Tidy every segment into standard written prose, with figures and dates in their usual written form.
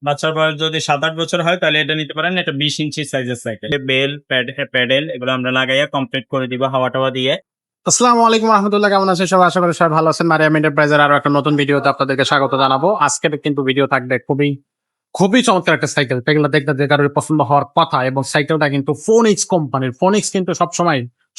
বাচ্চার বয়স যদি 7-8 বছর হয় তাহলে এটা নিতে পারেন। এটা 20 ইঞ্চি সাইজের সাইকেল। বেল, প্যাডেল এগুলো আমরা লাগাইয়া কমপ্লিট করে দিব হাওয়া-টাওয়া দিয়ে। আসসালামু আলাইকুম রহমতুল্লাহ, কেমন আছেন সবাই? আশা করি সবাই ভালো আছেন। মারিয়াম এন্টারপ্রাইজের আরো একটা নতুন ভিডিওতে আপনাদেরকে স্বাগত জানাবো। আজকের কিন্তু ভিডিও থাকবে খুবই খুবই চমৎকার একটা সাইকেল। সাইকেলটা দেখতে যে কারোর পছন্দ হওয়ার কথা, এবং সাইকেলটা কিন্তু ফোনিক্স কোম্পানির। ফোনিক্স কিন্তু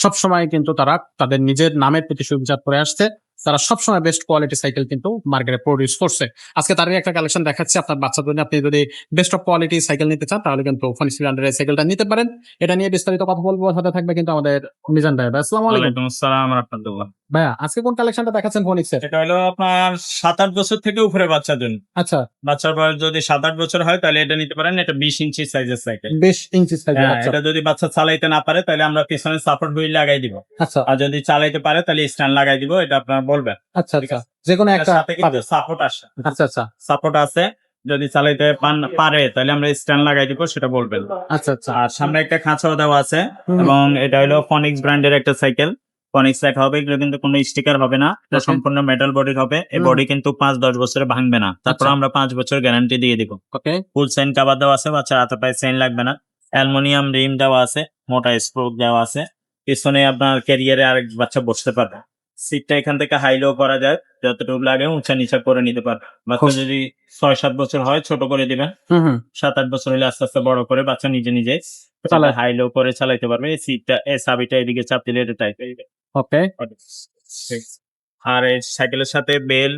সবসময় কিন্তু তারা তাদের নিজের নামের প্রতি সুবিচার করে আসছে। তারা সবসময় বেস্ট কোয়ালিটি সাইকেল কিন্তু মার্কেটে প্রডিউস করছে। আজকে তারই একটা কালেকশন দেখাচ্ছি আপনার বাচ্চার জন্য। আপনি যদি বেস্ট অফ কোয়ালিটি সাইকেল নিতে চান তাহলে কিন্তু ফোনিক্স ব্র্যান্ডের এই সাইকেলটা নিতে পারেন। এটা নিয়ে বিস্তারিত কথা বলবো, সাথে থাকবে কিন্তু আমাদের মিজান ভাই। আসসালামু আলাইকুম ওয়ালাইকুম আসসালাম রাহমাতুল্লাহ। ভাইয়া। আজকে কোন কালেকশনটা দেখাচ্ছেন ফোনিক্সের? এটা হলো আপনার 7-8 বছর থেকে উপরে বাচ্চার জন্য। আচ্ছা, বাচ্চার বয়স যদি 7-8 বছর হয় তাহলে এটা নিতে পারেন। এটা 20 ইঞ্চি সাইজের সাইকেল। 20 ইঞ্চি সাইজের। হ্যাঁ, আচ্ছা এটা যদি বাচ্চা চালাইতে না পারে তাহলে আমরা পিছনে সাপোর্ট হুইল লাগাই দিব। আচ্ছা আর যদি চালাইতে পারে তাহলে স্ট্যান্ড লাগাই দিব। এটা আপনারা বলবেন। আচ্ছা আচ্ছা, যে কোনো এটার একটা সাথে কিন্তু সাপোর্ট আসে। আচ্ছা আচ্ছা সাপোর্ট আছে। যদি চালাইতে পারে তাহলে আমরা স্ট্যান্ড লাগাই দিব, সেটা বলবেন। আচ্ছা আচ্ছা। আর সামনে একটা খাঁচাও দেওয়া আছে। হুম। এবং এটা হলো ফনিক্স ব্র্যান্ডের একটা সাইকেল। ফনিক্স লেখা হবে, এগুলো কিন্তু কোনো স্টিকার হবে না। এটা Okay. সম্পূর্ণ মেটাল বডির হবে। এই হুম। বডি কিন্তু 5-10 বছরে ভাঙবে না। তারপর আচ্ছা। আমরা 5 বছর গ্যারান্টি দিয়ে দিব। ওকে ফুল চেইন কভার দেওয়া আছে, বাচ্চার হাতে পায়ে চেইন লাগবে না। অ্যালুমিনিয়াম রিম দেওয়া আছে, মোটা স্প্রোক দেওয়া আছে। পিছনে আপনার ক্যারিয়ারে আরেক বাচ্চা বসতে পারবে। সিটটা এখান থেকে হাই লো করা যায়, যতটুকু লাগে উঁচা নিচা করে নিতে পারবে। বাচ্চা যদি 6-7 বছর হয় ছোট করে দিবেন। হুম হুম 7-8 বছর হলে আস্তে আস্তে বড় করে বাচ্চা নিজে নিজে চালায়। হাই লো করে চালাইতে পারবে। এই সিটটা, এই চাবিটা এদিকে চাপ দিলে এটা টাইট হয়ে যাবে। ওকে আর এই সাইকেলের সাথে বেল,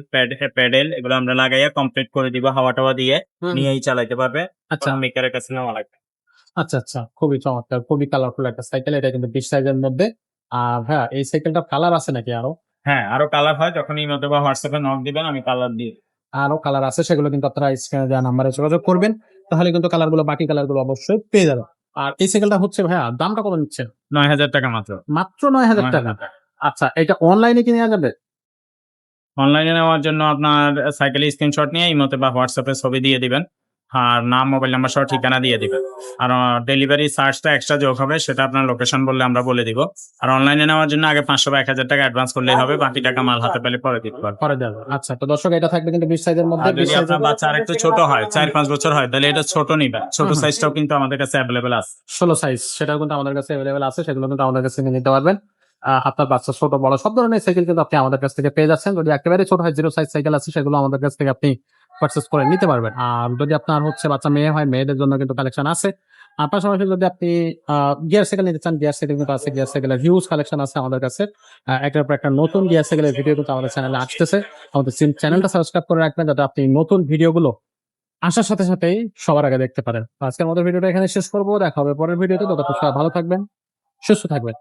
প্যাডেল এগুলো আমরা লাগাইয়া কমপ্লিট করে দিব হাওয়া-টাওয়া দিয়ে। নিয়েই চালাইতে পারবে। আচ্ছা মেকারের কাছে নেওয়া লাগবে। আচ্ছা আচ্ছা, খুবই চমৎকার, খুবই কালারফুল একটা সাইকেল। এটা কিন্তু 20 সাইজের মধ্যে। আর ভাইয়া, এই সাইকেলটা কালার আছে নাকি আরো? হ্যাঁ, আরো কালার হয়, যখন ইমোতে বা হোয়াটসঅ্যাপে নক দিবেন আমি কালার দিয়ে দিব। আরো কালার আছে, সেগুলো কিন্তু আপনারা স্ক্রিনে দেওয়া নাম্বারে যোগাযোগ করবেন, তাহলে কিন্তু কালারগুলো, বাকি কালারগুলো অবশ্যই পেয়ে যাবেন। আর এই সাইকেলটা হচ্ছে ভাইয়া, দামটা কত নিচ্ছেন? 9,000 টাকা মাত্র। মাত্র 9,000 টাকা। 9,000 টাকা। আচ্ছা, এটা অনলাইনে কি নেওয়া যাবে? অনলাইনে নেওয়ার জন্য আপনার সাইকেলের স্ক্রিনশট নিয়ে ইমোতে বা হোয়াটসঅ্যাপে ছবি দিয়ে দিবেন। আর নাম, মোবাইল নাম্বার সহ ঠিকানা দিয়ে দিবেন। আর ডেলিভারি চার্জটা এক্সট্রা যোগ হবে, সেটা আপনার লোকেশন বললে আমরা বলে দিব। আর অনলাইনে নেওয়ার জন্য আগে 500 বা 1,000 টাকা অ্যাডভান্স করলেই হবে, বাকি টাকা মাল হাতে পেলে পরে দিতে পারবেন। পরে দেওয়া যাবে। আচ্ছা, তো দর্শক, এটা থাকবে কিন্তু 20 সাইজের মধ্যে। আর 20 যদি সাইজের আপনার বাচ্চা আরেকটু ছোট হয়, 4-5 বছর হয়, তাহলে এটা ছোট নিবেন। ছোট সাইজটাও কিন্তু আমাদের কাছে অ্যাভেলেবেল আছে। 16 সাইজ, সেটাও কিন্তু আমাদের কাছে অ্যাভেলেবেল আছে। সেগুলো কিন্তু আমাদের কাছে নিয়ে নিতে পারবেন। আপনার বাচ্চা ছোট বড় সব ধরনের সাইকেল কিন্তু আপনি আমাদের কাছ থেকে পেয়ে যাচ্ছেন। যদি একেবারে ছোট হয়, 0 সাইজ সাইকেল আছে, সেগুলো আমাদের কাছ থেকে আপনি পারচেজ করে নিতে পারবেন। আর যদি আপনার হচ্ছে বাচ্চা মেয়ে হয়, মেয়েদের জন্য কিন্তু কালেকশন আছে। আর পাশাপাশি যদি আপনি গিয়ার সাইকেল নিতে চান, গিয়ার সাইকেল কিন্তু আছে। গিয়ার সাইকেলের হিউজ কালেকশন আছে আমাদের কাছে। একটার পর একটা নতুন গিয়ার সাইকেলের ভিডিও কিন্তু আমাদের চ্যানেলে আসতেছে। আমাদের চ্যানেলটা সাবস্ক্রাইব করে রাখবেন, যাতে আপনি নতুন ভিডিওগুলো আসার সাথে সাথেই সবার আগে দেখতে পারেন। তো আজকের মতো ভিডিওটা এখানে শেষ করবো। দেখা হবে পরের ভিডিওতে। ততক্ষণ সবাই ভালো থাকবেন, সুস্থ থাকবেন।